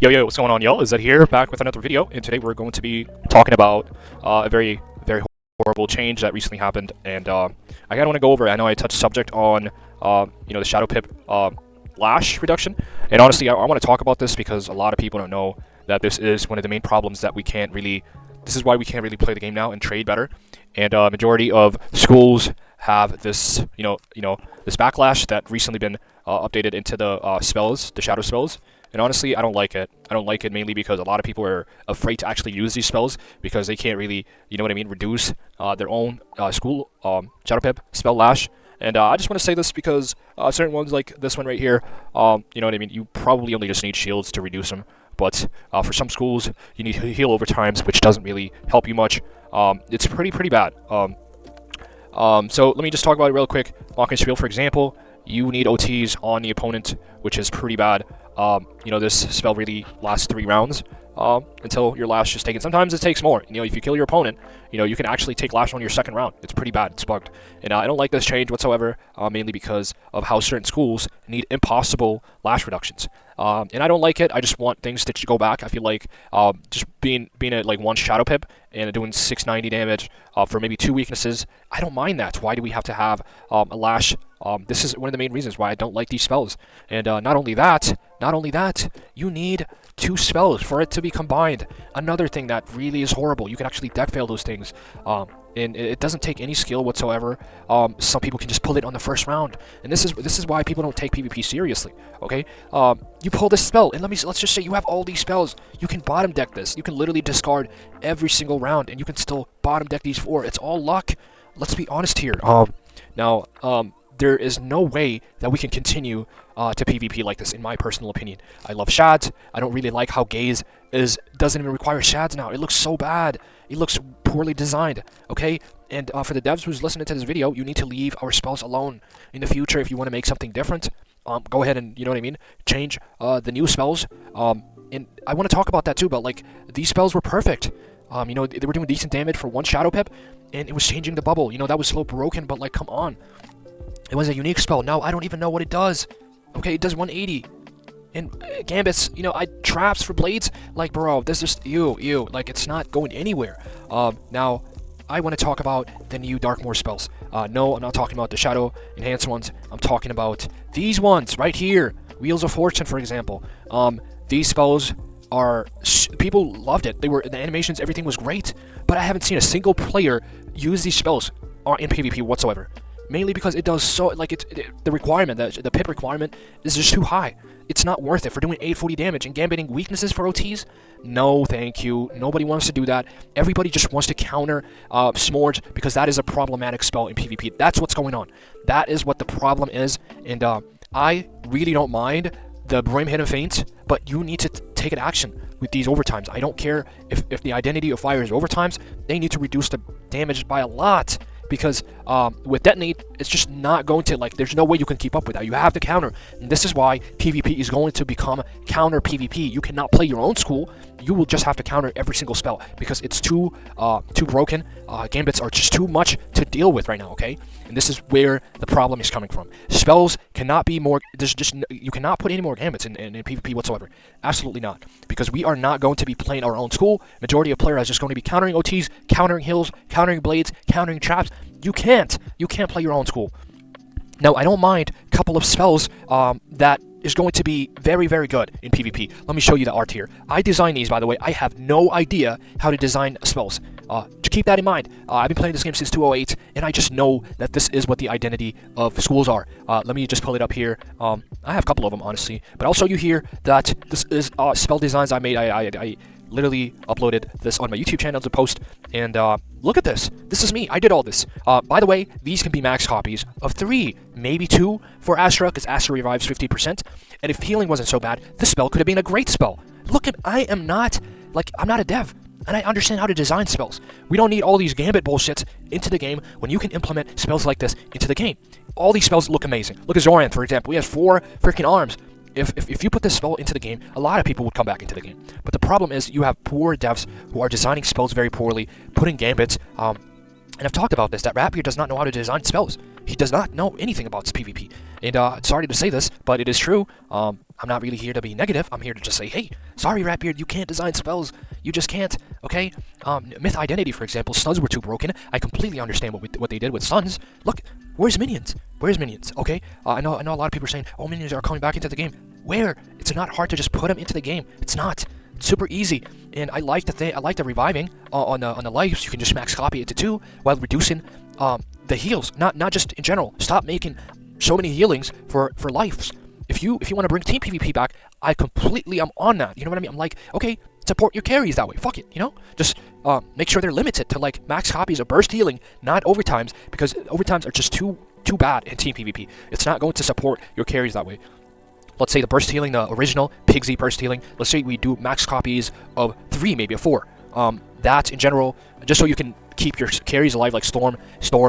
Yo, what's going on, y'all? Is that here back with another video, and today we're going to be talking about a very horrible change that recently happened, and I kind of want to go over it. I know I touched subject on the Shadow Pip lash reduction, and honestly, I want to talk about this because a lot of people don't know that this is one of the main problems that we can't really. This is why we can't really play the game now and trade better, and majority of schools have this this backlash that recently been updated into the spells, the shadow spells. And honestly, I don't like it. I don't like it mainly because a lot of people are afraid to actually use these spells because they can't really, reduce their own school Shadow Pip, Spell Lash. And I just want to say this because certain ones like this one right here, you probably only just need shields to reduce them. But for some schools, you need to heal over times, which doesn't really help you much. It's pretty bad. So let me just talk about it real quick. Mocking Spiel, for example, you need OTs on the opponent, which is pretty bad. This spell really lasts 3 rounds until your lash is taken. Sometimes it takes more. If you kill your opponent, you can actually take lash on your second round. It's pretty bad. It's bugged. And I don't like this change whatsoever, mainly because of how certain schools need impossible lash reductions. And I don't like it. I just want things to go back. I feel like just being at like 1 Shadow Pip and doing 690 damage for maybe 2 weaknesses, I don't mind that. Why do we have to have a lash? This is one of the main reasons why I don't like these spells. And not only that, you need 2 spells for it to be combined. Another thing that really is horrible. You can actually deck fail those things. And it doesn't take any skill whatsoever. Some people can just pull it on the first round, and this is why people don't take PvP seriously. Okay, you pull this spell, and let's just say you have all these spells. You can bottom deck this. You can literally discard every single round, and you can still bottom deck these 4. It's all luck. Let's be honest here. Now, there is no way that we can continue to PvP like this, in my personal opinion. I love shads. I don't really like how Gaze doesn't even require shads now. It looks so bad. It looks poorly designed, okay? And for the devs who's listening to this video, you need to leave our spells alone. In the future, if you want to make something different, go ahead and, change the new spells. And I want to talk about that too, but like, these spells were perfect. They were doing decent damage for 1 Shadow Pip, and it was changing the bubble. That was slow broken, but like, come on. It was a unique spell. Now I don't even know what it does. Okay, it does 180. And Gambits, traps for blades, like, bro, this is ew, like, it's not going anywhere. Now, I want to talk about the new Darkmoor spells. No, I'm not talking about the Shadow Enhanced ones. I'm talking about these ones right here. Wheels of Fortune, for example. These spells are... People loved it. The animations, everything was great. But I haven't seen a single player use these spells in PvP whatsoever. Mainly because it does so, like, the requirement, the pip requirement is just too high. It's not worth it for doing 840 damage and gambiting weaknesses for OTs. No, thank you. Nobody wants to do that. Everybody just wants to counter Smorge because that is a problematic spell in PvP. That's what's going on. That is what the problem is. And I really don't mind the Brim Hidden Feint, but you need to take an action with these overtimes. I don't care if the identity of fire is overtimes. They need to reduce the damage by a lot. Because with Detonate, it's just not going to, like, there's no way you can keep up with that. You have to counter. And this is why PvP is going to become counter PvP. You cannot play your own school. You will just have to counter every single spell because it's too broken. Gambits are just too much to deal with right now, okay? And this is where the problem is coming from. Spells cannot be more... you cannot put any more Gambits in PvP whatsoever. Absolutely not. Because we are not going to be playing our own school. Majority of players are just going to be countering OTs, countering heals, countering blades, countering traps. You can't play your own school. Now, I don't mind a couple of spells that is going to be very good in PvP. Let me show you the art here. I designed these, by the way. I have no idea how to design spells. Just keep that in mind. I've been playing this game since 2.08, and I just know that this is what the identity of schools are. Let me just pull it up here. I have a couple of them, honestly. But I'll show you here that this is spell designs I made. I literally uploaded this on my YouTube channel as a post, and look at this. This is me. I did all this. By the way, these can be max copies of 3, maybe 2 for Astra, because Astra revives 50%. And if healing wasn't so bad, this spell could have been a great spell. Look at, I'm not a dev, and I understand how to design spells. We don't need all these Gambit bullshits into the game when you can implement spells like this into the game. All these spells look amazing. Look at Zoran, for example. He has 4 freaking arms. If you put this spell into the game, a lot of people would come back into the game. But the problem is you have poor devs who are designing spells very poorly, putting Gambits And I've talked about this, that Rapier does not know how to design spells. He does not know anything about PvP. And sorry to say this, but it is true. I'm not really here to be negative. I'm here to just say, hey, sorry Rapier, you can't design spells. You just can't, okay? Myth Identity, for example, stuns were too broken. I completely understand what they did with stuns. Look, where's minions? Where's minions, okay? I know a lot of people are saying, oh, minions are coming back into the game. Where? It's not hard to just put them into the game. It's not. It's super easy, and I like the reviving on the lives. You can just max copy it to 2 while reducing the heals. Not just in general. Stop making so many healings for lives. If you want to bring team PvP back, I'm on that. You know what I mean? I'm like, okay, support your carries that way. Fuck it, you know? Just make sure they're limited to like max copies of burst healing, not overtimes, because overtimes are just too bad in team PvP. It's not going to support your carries that way. Let's say the burst healing, the original Pigsy burst healing, let's say we do max copies of 3, maybe a 4. That in general, just so you can keep your carries alive like Storm,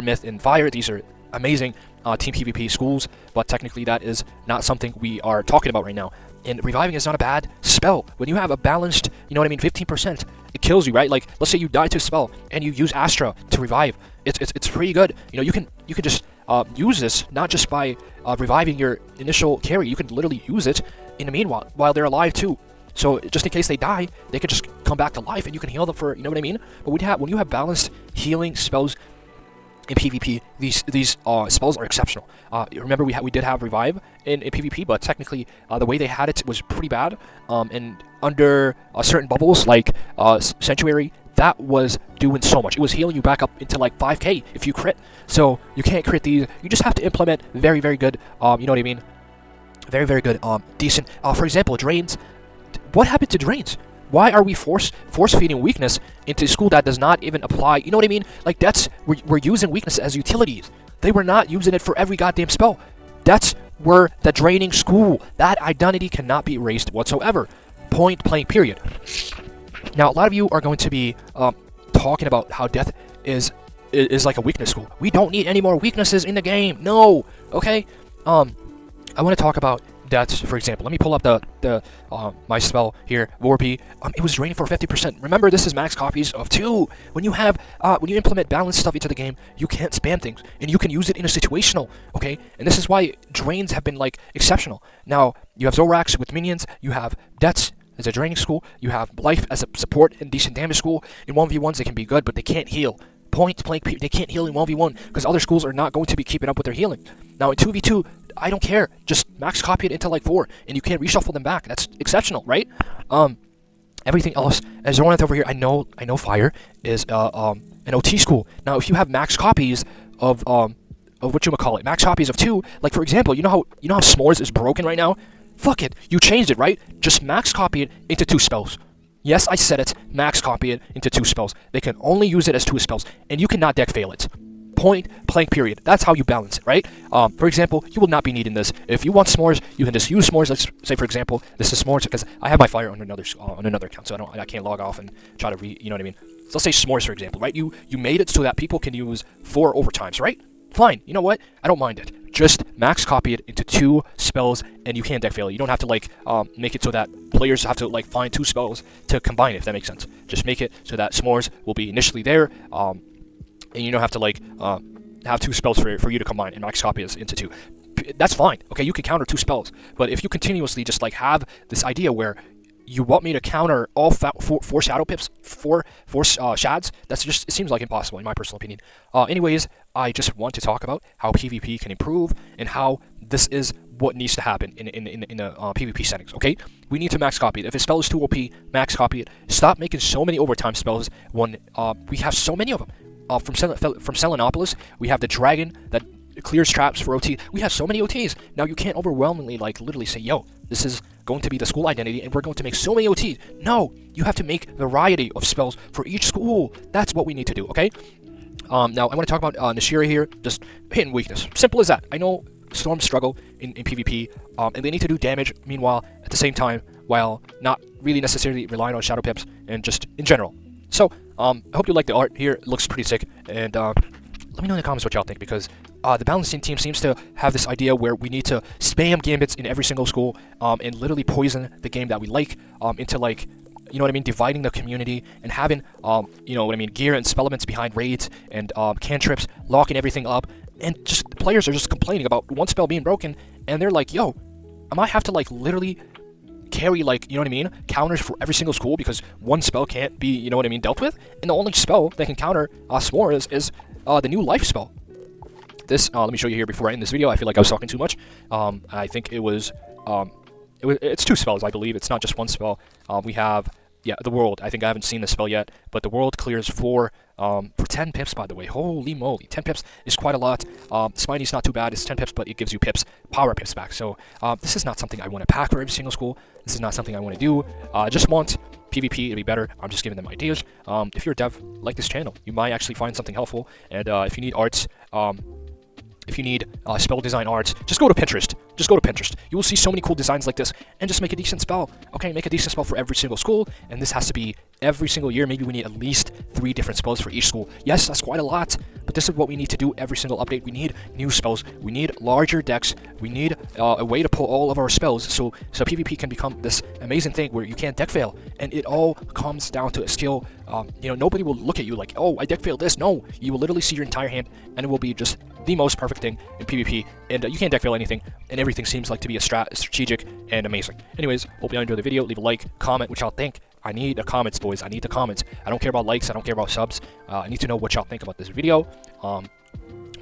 Myth, and Fire. These are amazing team PvP schools, but technically that is not something we are talking about right now. And reviving is not a bad spell. When you have a balanced, you know what I mean, 15%, it kills you, right? Like, let's say you die to a spell and you use Astra to revive. It's pretty good. You know, you can just use this not just by reviving your initial carry. You can literally use it in the meanwhile while they're alive too. So just in case they die, they can just come back to life and you can heal them for, you know what I mean? But when you have balanced healing spells in PvP, these spells are exceptional. Remember we did have revive in PvP, but technically the way they had it was pretty bad. And under certain bubbles like Sanctuary, that was doing so much. It was healing you back up into like 5k if you crit. So you can't crit these. You just have to implement very good. You know what I mean? Very good. Decent. For example, drains. What happened to drains? Why are we force feeding weakness into a school that does not even apply? You know what I mean? Like we're using weakness as utilities. They were not using it for every goddamn spell. That's where the draining school. That identity cannot be erased whatsoever. Point blank period. Now, a lot of you are going to be talking about how death is like a weakness school. We don't need any more weaknesses in the game. No, okay. I want to talk about deaths, for example. Let me pull up the my spell here, Vorpy. It was draining for 50%. Remember, this is max copies of 2. When you implement balanced stuff into the game, you can't spam things, and you can use it in a situational. Okay, and this is why drains have been like exceptional. Now you have Zorax with minions. You have deaths as a draining school. You have life as a support and decent damage school. In 1v1s, they can be good, but they can't heal. Point blank, they can't heal in 1v1 because other schools are not going to be keeping up with their healing. Now in 2v2, I don't care. Just max copy it into like 4, and you can't reshuffle them back. That's exceptional, right? Everything else, as Zornath over here, I know Fire is an OT school. Now if you have max copies of whatchamacallit, max copies of 2, like for example, you know how S'mores is broken right now? Fuck it, you changed it, right? Just max copy it into 2 spells. Yes, I said it, max copy it into 2 spells. They can only use it as 2 spells, and you cannot deck fail it. Point blank period. That's how you balance it, right? For example, you will not be needing this. If you want S'mores, you can just use S'mores. Let's say, for example, this is S'mores because I have my Fire on another account, so I can't log off and try to you know what I mean? So let's say S'mores, for example, right? You made it so that people can use 4 overtimes, right? Fine. You know what? I don't mind it. Just max copy it into 2 spells, and you can't deck fail. You don't have to like make it so that players have to like find 2 spells to combine, if that makes sense. Just make it so that S'mores will be initially there, and you don't have to like have 2 spells for you to combine and max copy it into 2. That's fine. Okay, you can counter 2 spells, but if you continuously just like have this idea where you want me to counter all 4 shadow pips, 4 shads, it seems like impossible in my personal opinion. Anyways, I just want to talk about how PvP can improve and how this is what needs to happen in the PvP settings. Okay, we need to max copy it. If a spell is too OP, max copy it. Stop making so many overtime spells when we have so many of them. From Selenopolis, we have the dragon that clears traps for OT. We have so many OTs. Now you can't overwhelmingly like literally say, yo, this is going to be the school identity and we're going to make so many OTs. No, you have to make variety of spells for each school. That's what we need to do, okay? Now I want to talk about Nashira here, just hidden weakness. Simple as that. I know Storms struggle in PvP, and they need to do damage, meanwhile, at the same time, while not really necessarily relying on shadow pips and just in general. So, I hope you like the art here. It looks pretty sick, and let me know in the comments what y'all think, because the balancing team seems to have this idea where we need to spam Gambits in every single school, and literally poison the game that we like into like, you know what I mean, dividing the community and having, you know what I mean, gear and spell elements behind raids and cantrips, locking everything up, and just players are just complaining about one spell being broken, and they're like, yo, I might have to like literally carry like, you know what I mean, counters for every single school because one spell can't be, you know what I mean, dealt with, and the only spell that can counter S'more is the new life spell. This, let me show you here before I end this video. I feel like I was talking too much. I think it's 2 spells, I believe. It's not just 1 spell. We have, yeah, the world. I think I haven't seen this spell yet, but the world clears for 10 pips, by the way. Holy moly, 10 pips is quite a lot. Spiney's not too bad. It's 10 pips, but it gives you pips, power pips back. So this is not something I want to pack for every single school. This is not something I want to do. I just want PvP to be better. I'm just giving them ideas. If you're a dev like this channel, you might actually find something helpful. And if you need arts, if you need spell design arts, just go to Pinterest. Just go to Pinterest. You will see so many cool designs like this, and just make a decent spell. Okay, make a decent spell for every single school, and this has to be every single year. Maybe we need at least 3 different spells for each school. Yes, that's quite a lot, but this is what we need to do every single update. We need new spells. We need larger decks. We need a way to pull all of our spells, so PvP can become this amazing thing where you can't deck fail, and it all comes down to a skill. You know, nobody will look at you like, oh, I deck failed this. No, you will literally see your entire hand, and it will be just the most perfect thing in PvP, and you can't deck fail anything, and everything seems like to be a strategic and amazing. Anyways, hope you enjoyed the video. Leave a like, comment what y'all think. I need the comments, boys. I need the comments. I don't care about likes. I don't care about subs. I need to know what y'all think about this video.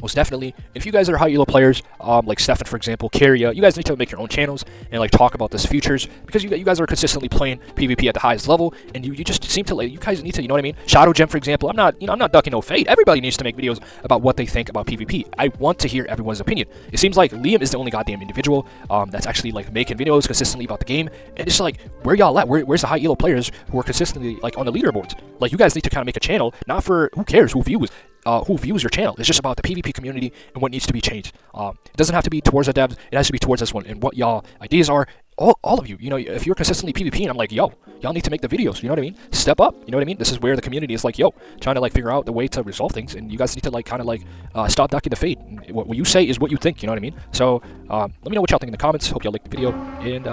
Most definitely. If you guys are high elo players, like Stefan, for example, Kyria, you guys need to make your own channels and like talk about this futures, because you guys are consistently playing PvP at the highest level, and you just seem to like, you guys need to, you know what I mean? Shadow Gem, for example, I'm not ducking no fade. Everybody needs to make videos about what they think about PvP. I want to hear everyone's opinion. It seems like Liam is the only goddamn individual that's actually like making videos consistently about the game, and it's like, where y'all at? Where's the high elo players who are consistently like on the leaderboards? Like, you guys need to kind of make a channel, not for who cares who views your channel. It's just about the PvP community and what needs to be changed. It doesn't have to be towards the devs, it has to be towards us one, and what y'all ideas are. All of you, you know, if you're consistently PvP, and I'm like, yo, y'all need to make the videos, you know what I mean? Step up, you know what I mean? This is where the community is like, yo, trying to like figure out the way to resolve things, and you guys need to like kind of like stop ducking the fade. What you say is what you think, you know what I mean? So let me know what y'all think in the comments. Hope y'all like the video, and